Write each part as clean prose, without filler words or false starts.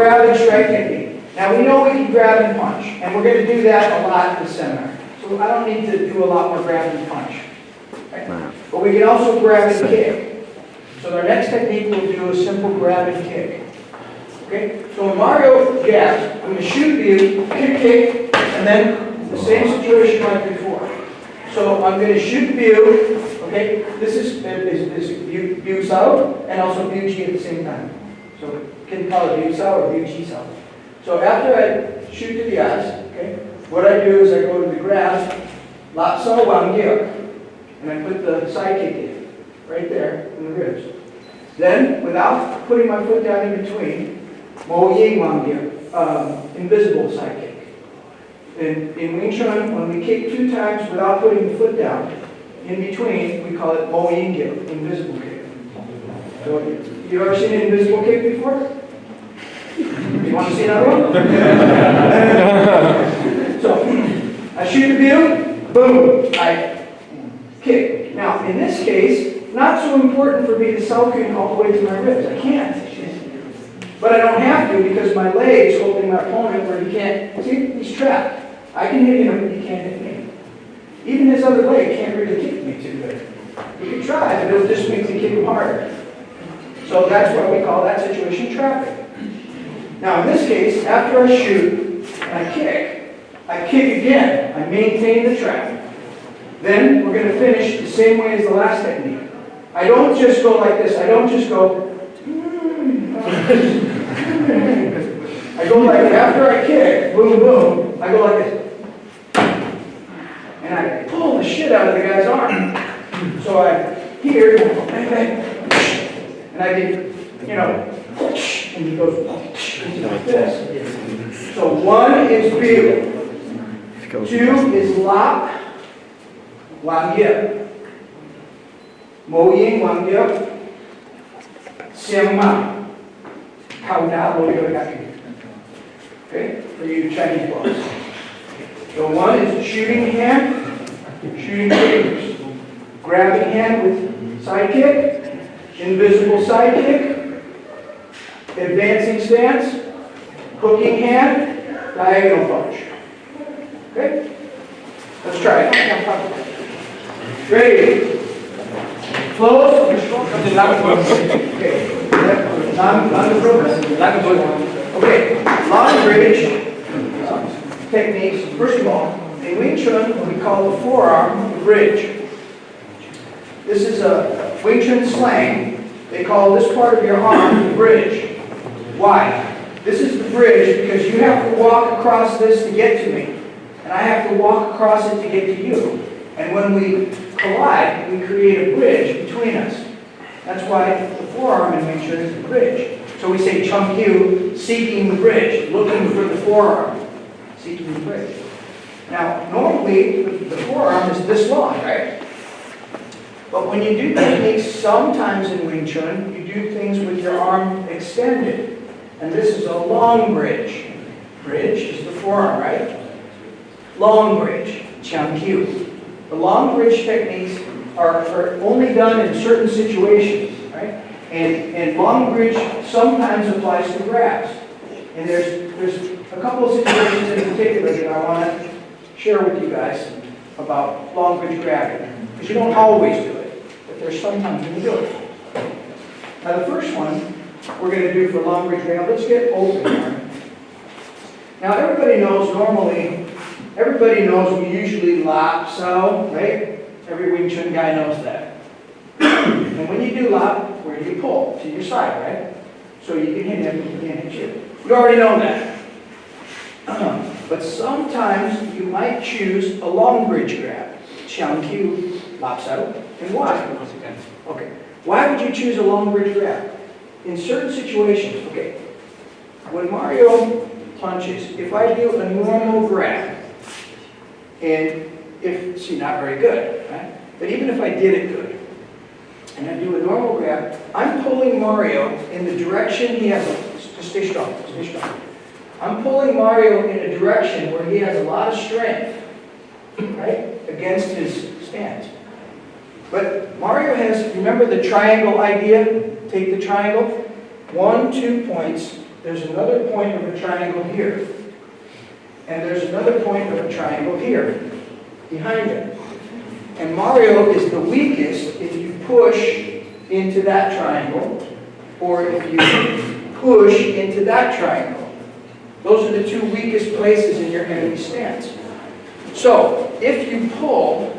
grab and strike technique. Now we know we can grab and punch, and we're going to do that a lot in the seminar. So I don't need to do a lot more grab and punch. Right? But we can also grab and kick. So our next technique we'll do is simple grab and kick. Okay? So when Mario jabs, I'm going to shoot you, kick, and then the same situation like before. So I'm going to shoot view. Okay? This is view sao and also view chi at the same time. So you can call it view sao or view chi sao. So after I shoot to the eyes, okay, what I do is I go to the grab, lap sao wang gyok, and I put the side kick in, right there in the ribs. Then, without putting my foot down in between, mo ying wang gyok, invisible side kick. In Wing Chun, when we kick 2 times without putting the foot down, in between, we call it mo ying gyok, invisible kick. So, you ever seen an invisible kick before? You want to see another one? So, I shoot the view, boom, I kick. Now, in this case, not so important for me to Sao-Kun all the way to my ribs. I can't. But I don't have to because my leg's holding my opponent where he can't. See, he's trapped. I can hit him, but he can't hit me. Even his other leg can't really kick me too good. He can try, but it'll just make me kick him harder. So that's why we call that situation trapping. Now in this case, after I shoot and I kick again. I maintain the trap. Then we're going to finish the same way as the last technique. I don't just go like this. I don't just go. I go like, after I kick, boom, boom, I go like this. And I pull the shit out of the guy's arm. So I here, and I do, you know, and he goes like this. So 1 is view. 2 is lap, wang ye. Mo ying wang ye. Xiang ma. How now will you go? Okay, for you Chinese boys. So 1 is shooting hand, shooting fingers. Grabbing hand with side kick, invisible side kick, advancing stance, hooking hand, diagonal punch. Okay? Let's try it. Ready? Close. Okay. Okay. Long bridge techniques. First of all, in Wing Chun, we call the forearm the bridge. This is a Wing Chun slang. They call this part of your arm the bridge. Why? This is the bridge because you have to walk across this to get to me. And I have to walk across it to get to you. And when we collide, we create a bridge between us. That's why the forearm in Wing Chun is the bridge. So we say Chung Kyu, seeking the bridge, looking for the forearm, seeking the bridge. Now, normally, the forearm is this long, right? But when you do techniques, sometimes in Wing Chun, you do things with your arm extended. And this is a long bridge. Bridge is the forearm, right? Long bridge, Chung Kyu. The long bridge techniques are only done in certain situations, right? And long bridge sometimes applies to grabs. And there's a couple of situations in particular that I want to share with you guys about long bridge grabbing. Because you don't always do it, but there's sometimes when you do it. Now the first one we're going to do for long bridge grab, let's get open here. Now everybody knows we usually lap sao, right? Every Wing Chun guy knows that. And when you do lap, where do you pull? To your side, right? So you can hit him, he can't hit you. You already know that. But sometimes you might choose a long bridge grab. Qiang Q, lap sao. And why? Okay. Why would you choose a long bridge grab? In certain situations, okay. When Mario punches, if I do a normal grab, and see, not very good, right? But even if I did it good, and I do a normal grab, I'm pulling Mario in the direction he has, just stay strong, stay strong. I'm pulling Mario in a direction where he has a lot of strength, right, against his stance. But Mario has, remember the triangle idea? Take the triangle, 1, 2 points, there's another point of a triangle here. And there's another point of a triangle here, behind it. And Mario is the weakest if you push into that triangle, or if you push into that triangle. Those are the two weakest places in your enemy's stance. So, if you pull,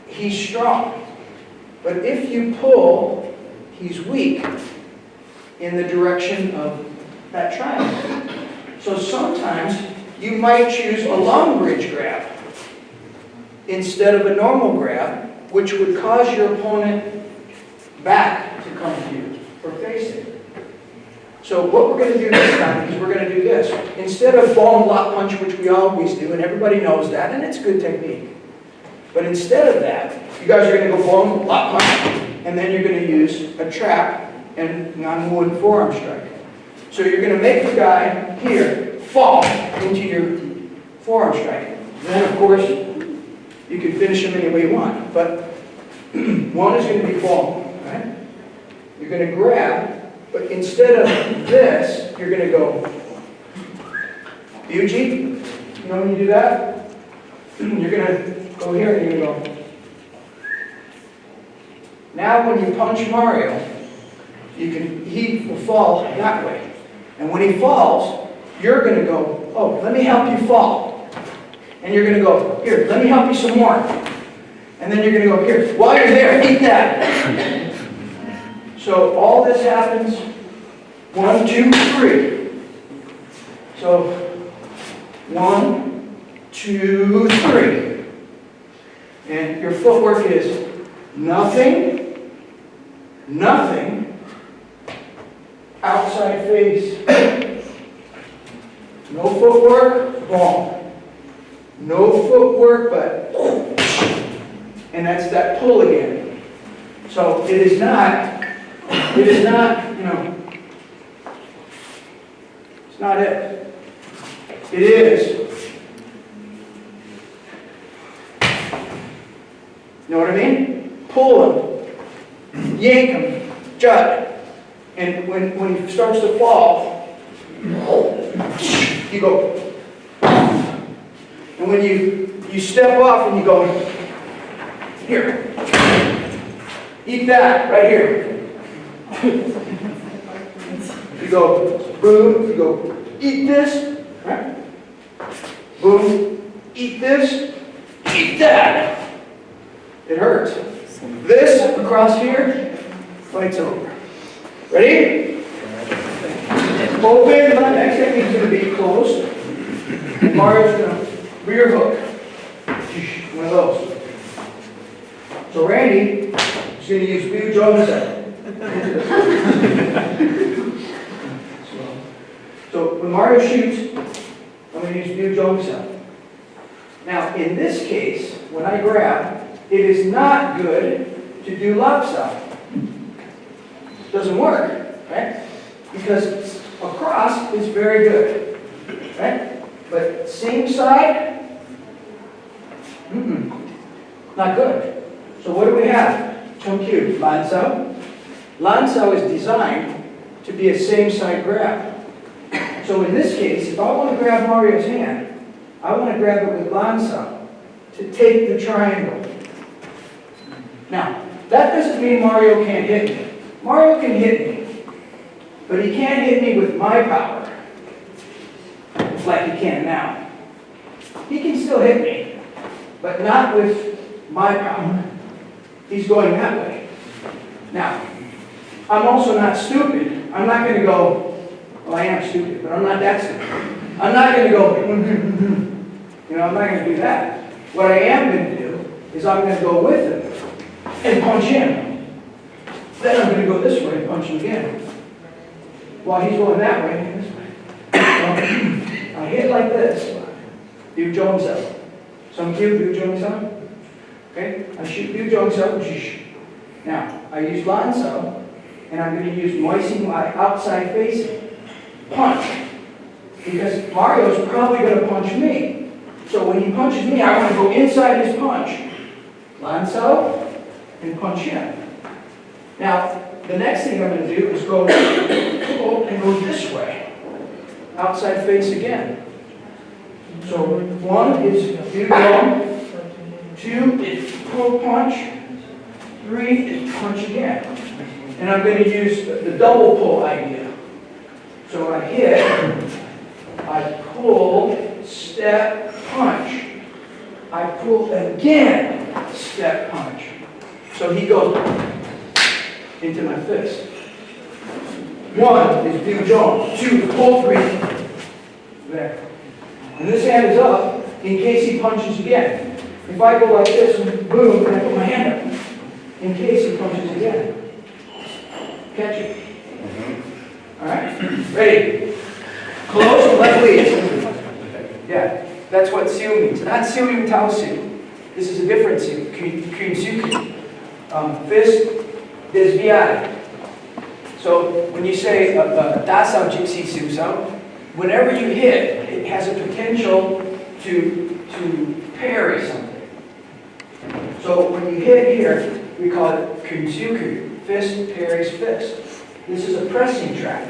he's strong. But if you pull, he's weak in the direction of that triangle. So sometimes you might choose a long bridge grab instead of a normal grab, which would cause your opponent back to come to you or facing. So what we're going to do this time is we're going to do this. Instead of ball and lock punch, which we always do, and everybody knows that, and it's good technique. But instead of that, you guys are going to go ball and lock punch, and then you're going to use a trap and non-wooden forearm strike. So you're going to make the guy here fall into your forearm strike. And then, of course, you can finish him any way you want. But one is going to be fall, right? You're going to grab. But instead of this, you're going to go Buji. You know when you do that? You're going to go here and you're going to go. Now when you punch Mario, he will fall that way. And when he falls, you're going to go, oh, let me help you fall. And you're going to go, here, let me help you some more. And then you're going to go, here, while you're there, eat that. So all this happens, 1, 2, 3. So 1, 2, 3. And your footwork is nothing, nothing, outside face. No footwork, ball. No footwork, but, and that's that pull again. So it is not, you know, it's not it. It is. You know what I mean? Pull him, yank him, jut. And when he starts to fall, you go. And when you step off and you go, here, eat that right here. You go, boom, you go, eat this, right? Boom, eat this, eat that. It hurts. This across here, fight's over. Ready? Open, my next technique is going to be closed. And Mario's going to rear hook. One of those. So Randy is going to use Blue Jones. So when Mario shoots, I'm going to use Blue Jones. Now in this case, when I grab, it is not good to do lopsided. Doesn't work, right? Because across is very good, right? But same side, not good. So what do we have? Chongkyu, Lansao. Lansao is designed to be a same side grab. So in this case, if I want to grab Mario's hand, I want to grab it with Lansao to take the triangle. Now, that doesn't mean Mario can't hit me. Mario can hit me, but he can't hit me with my power, like he can now. He can still hit me, but not with my power. He's going that way. Now, I'm also not stupid. I'm not going to go, well, I am stupid, but I'm not that stupid. I'm not going to go, you know, I'm not going to do that. What I am going to do is I'm going to go with him and punch him. Then I'm going to go this way and punch him again. While he's going that way and this way. So, I hit like this. Do Jones up. Some cue, do Jones up. Okay? I shoot do Jones up. Now, I use Lansao, and I'm going to use Moising my outside facing. Punch. Because Mario's probably going to punch me. So when he punches me, I want to go inside his punch. Lansao, and punch him. Now, the next thing I'm going to do is go and go this way. Outside face again. So 1 is do long, 2 is pull punch, 3 is punch again. And I'm going to use the double pull idea. So I hit, I pull, step, punch. I pull again, step, punch. So he goes into my fist. 1 is do jump, 2 pull, 3 there. And this hand is up in case he punches again. If I go like this and boom, and I put my hand up in case he punches again. Catch it. All right, ready? Close, left lead. Yeah, that's what Siu means. Not Siu Yu Tao Siu. This is a different Siu, Kyunsuku. Fist, desviare. So when you say Da Sao Jixi Siu Sao, whenever you hit, it has a potential to parry something. So when you hit here, we call it Kyunsuku. Fist parries fist. This is a pressing trap.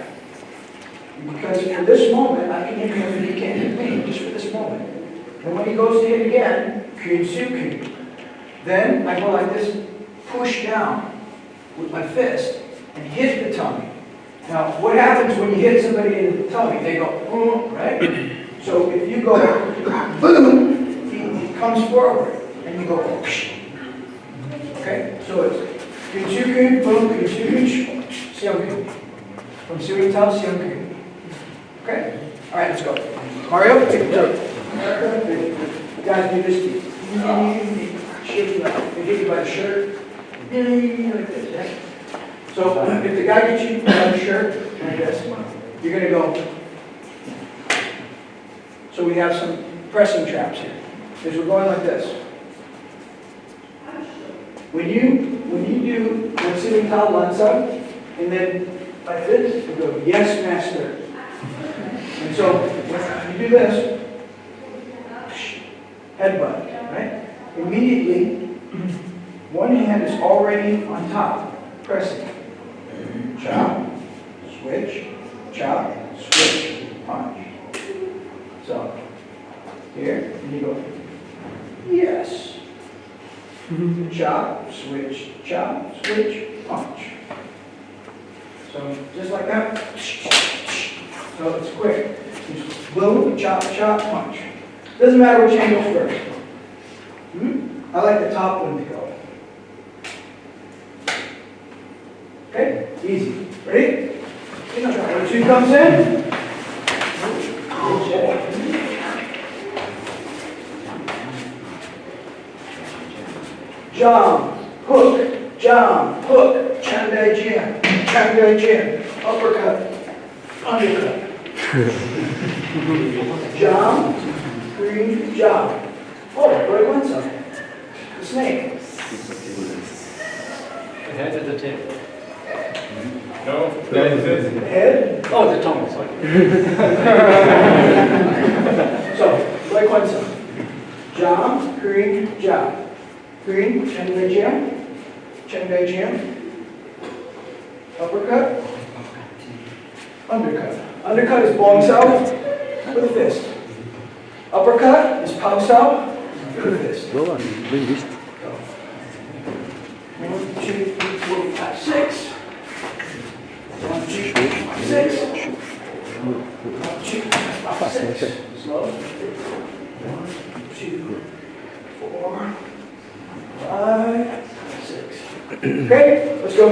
Because for this moment, I can hit him and he can't hit me, just for this moment. And when he goes to hit again, Kyunsuku. Then I go like this, push down with my fist and hit the tummy. Now, what happens when you hit somebody in the tummy? They go, right? So if you go, boom, he comes forward, and you go, okay? So it's Kyunsuku, boom, Kyunsuku, Siyoku. From Siu Yu Tao, Siyoku. Okay? All right, let's go. Mario, take a joke. Guys, do this to you. Shift left. They hit you by the shirt. Like this, yeah? So if the guy gets you by the shirt, like this, you're going to go. So we have some pressing traps here. Because we're going like this. When you do the Siu Yu Tao Lanza, and then like this, you go, yes, master. And so when you do this, headbutt, right? Immediately, one hand is already on top, pressing. Chop, switch, punch. So, here, and you go, yes. Chop, switch, punch. So, just like that. So it's quick. Just boom, chop, punch. Doesn't matter which angle first. I like the top one to go. Okay, easy. Ready? Number 2 comes in. Jump, hook, Chandai Jin, uppercut, undercut. Jump, green, jump. Oh, right one side. The snake. The head or the tail? No, The head. Oh, the tongue, sorry. So, like one side. Jump, green, jump. Green, Chandai Jin. Uppercut. Undercut. Undercut is bong sao with a fist. Uppercut is pow sao with a fist. Go. 1, 2, 3, 4, 5, 6. 1, 2, 3, 6. 1, 2, 5, 6. Slow. 1, 2, 4, 5, 6. Okay, let's go.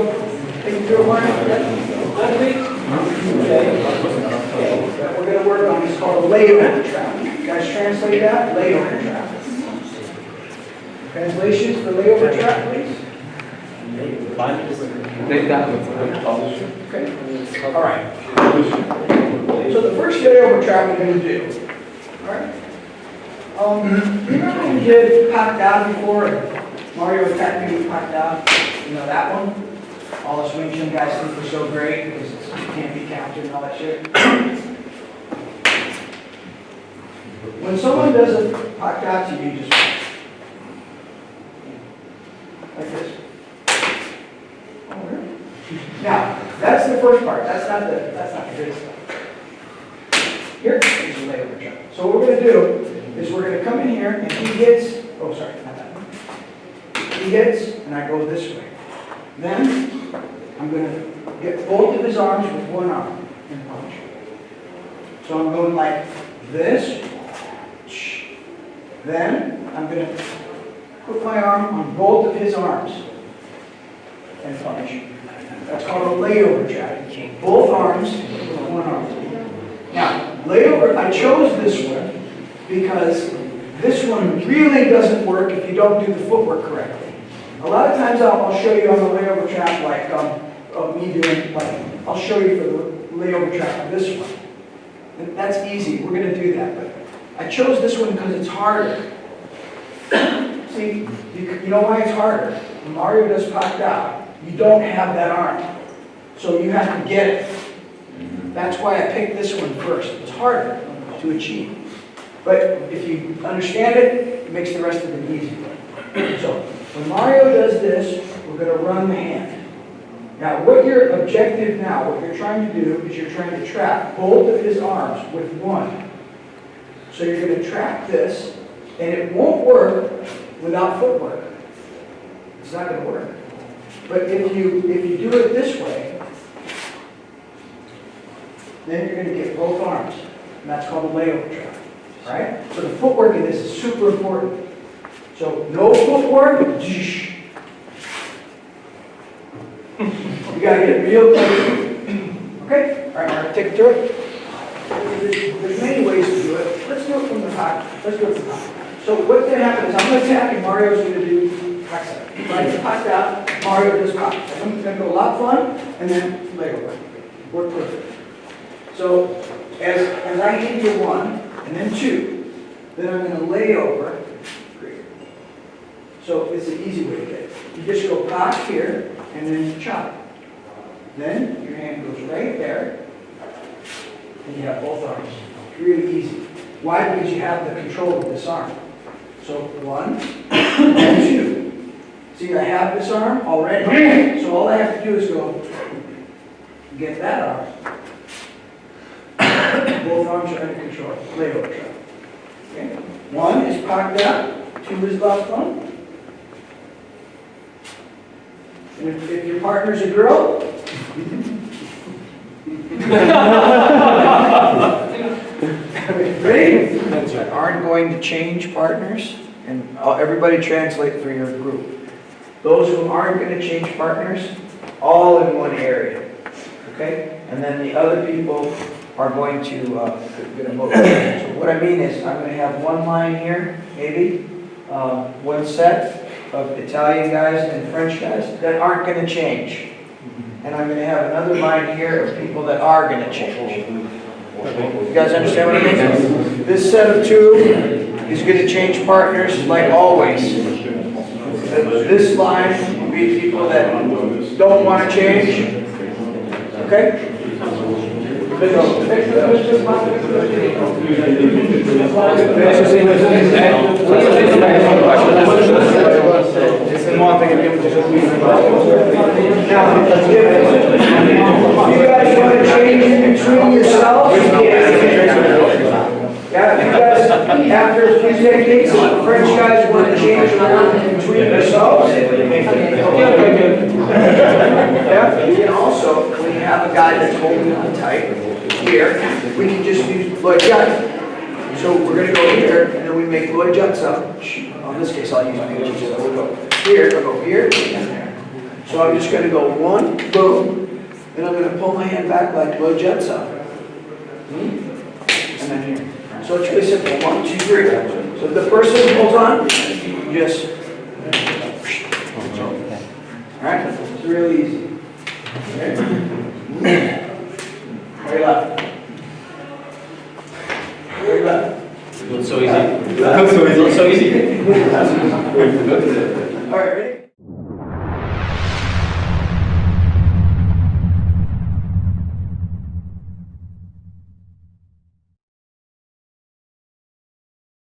Take it through a line. Okay. We're going to work on this called a layover trap. You guys translate that? Layover trap. Translations for layover trap, please. Okay. All right. So the first layover trap we're going to do. All right. Remember when we did Pak Da before? Mario attacked me with Pak Da. You know that one? All us Wing Chun guys think we're so great because it can't be counted and all that shit. When someone does a Pak Da to you, just like this. Oh, really? Now, that's the first part. That's not the good stuff. Here is the layover jump. So what we're going to do is we're going to come in here and he hits, oh sorry, not that one. He hits and I go this way. Then I'm going to get both of his arms with one arm and punch. So I'm going like this. Then I'm going to put my arm on both of his arms and punch. That's called a layover jab. Both arms with one arm. Now, layover, I chose this one because this one really doesn't work if you don't do the footwork correctly. A lot of times I'll show you on the layover trap like me doing, like, I'll show you for the layover trap on this one. And that's easy, we're going to do that. But I chose this one because it's harder. See, you know why it's harder? When Mario does popped out, you don't have that arm. So you have to get it. That's why I picked this one first. It's harder to achieve. But if you understand it, it makes the rest of it easier. So when Mario does this, we're going to run the hand. Now what your objective now, what you're trying to do is you're trying to trap both of his arms with one. So you're going to trap this, and it won't work without footwork. It's not going to work. But if you do it this way, then you're going to get both arms. And that's called a layover trap. Right? So the footwork in this is super important. So no footwork. You got to get real close. Okay? All right, Mark, take it through it. There's many ways to do it. Let's do it from the top. Let's do it from the top. So what's going to happen is I'm going to attack and Mario's going to do back side. If I get popped out, Mario does pop. I'm going to go lock one and then layover. Work perfect. So as I hit you one and then two, then I'm going to lay over. So it's an easy way to get it. You just go pop here and then chop. Then your hand goes right there and you have both arms. Really easy. Why? Because you have the control of this arm. So one and two. See, I have this arm already. So all I have to do is go get that arm. Both arms are under control. Layover trap. Okay? One is popped out. Two is locked on. And if your partner's a girl, ready? Aren't going to change partners, and everybody translate for your group. Those who aren't going to change partners, all in one area. Okay? And then the other people are going to vote. So what I mean is, I'm going to have one line here, maybe, one set of Italian guys and French guys that aren't going to change. And I'm going to have another line here of people that are going to change. You guys understand what I mean? This set of two is going to change partners like always. This line will be people that don't want to change. Okay? Now, if you guys want to change between yourselves, yeah, if you guys, after a few techniques, the French guys want to change around between yourselves. Yeah, and also, when you have a guy that's holding on tight here, we can just use Lloyd Jut. So we're going to go here, and then we make Lloyd Juts up. In this case, I'll use my Lloyd Juts. We'll go here, I'll go here, and there. So I'm just going to go one, boom, and I'm going to pull my hand back like Lloyd Juts up. And then here. So it's really simple. 1, 2, 3. So if the person pulls on, you just. Alright? It's really easy. Okay. Very left. Very left. It's so easy. That's so easy. It's so easy.